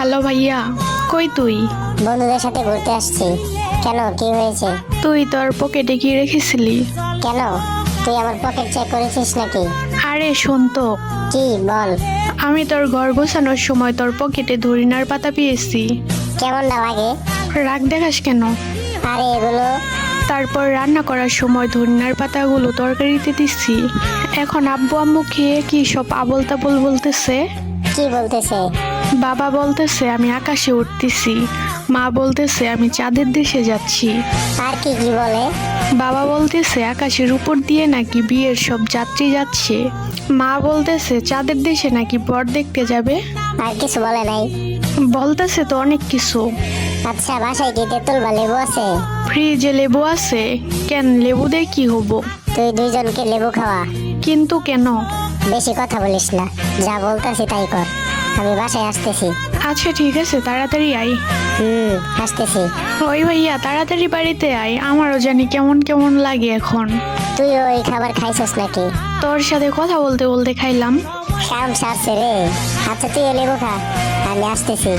Hello ভাইয়া, কই তুই? বন্ধুদের সাথে ঘুরতে আসছি। কেন, কি হয়েছে? তুই তোর পকেটে কি রেখেছিলি? কেন, তুই আমার পকেট চেক করেছিস নাকি? আরে শোন তো, কি বল। আমি তোর ঘর গোছানোর সময় তোর পকেটে ধরিনার পাতা পেয়েছি। কেমন না লাগে? রাগ দেখাস কেন? আরে এগুলো তারপর রান্না করার সময় ধনিয়ার পাতাগুলো তরকারিতে দিচ্ছি। এখন আব্বু আম্মু খেয়ে কি সব আবোল তাবোল বলতেছে। কি বলতেছে? বাবা বলতেছে আমি আকাশে উঠতেছি, মা বলতেছে আমি চাঁদের দেশে যাচ্ছি। আর কি কি বলে? বাবা বলতেছে আকাশের উপর দিয়ে নাকি বিয়ের সব যাত্রী যাচ্ছে, মা বলতেছে চাঁদের দেশে নাকি বর দেখতে যাবে। আর কিছু বলে নাই? বলতেছে তো অনেক কিছু। আচ্ছা, বাসায় কি তেঁতুল বা লেবু আছে? ফ্রিজে লেবু আছে। কেন, লেবু দিয়ে কি হবো? তুই দুইজনকে লেবু খাওয়া। কিন্তু কেন? বেশি কথা বলিস না, যা বলতেছি তাই কর। আমি বাসায় আসতেছি। আচ্ছা ঠিক আছে, তাড়াতাড়ি আয়। আসতেছি। ওই ভাইয়া তাড়াতাড়ি বাড়িতে আয়, আমারও জানি কেমন কেমন লাগে এখন। তুই ওই খাবার খাইছিস নাকি? তোর সাথে কথা বলতে বলতে খাইলাম। কাম সারছে রে। আচ্ছা তুই লেবু খা, আমি আসতেছি।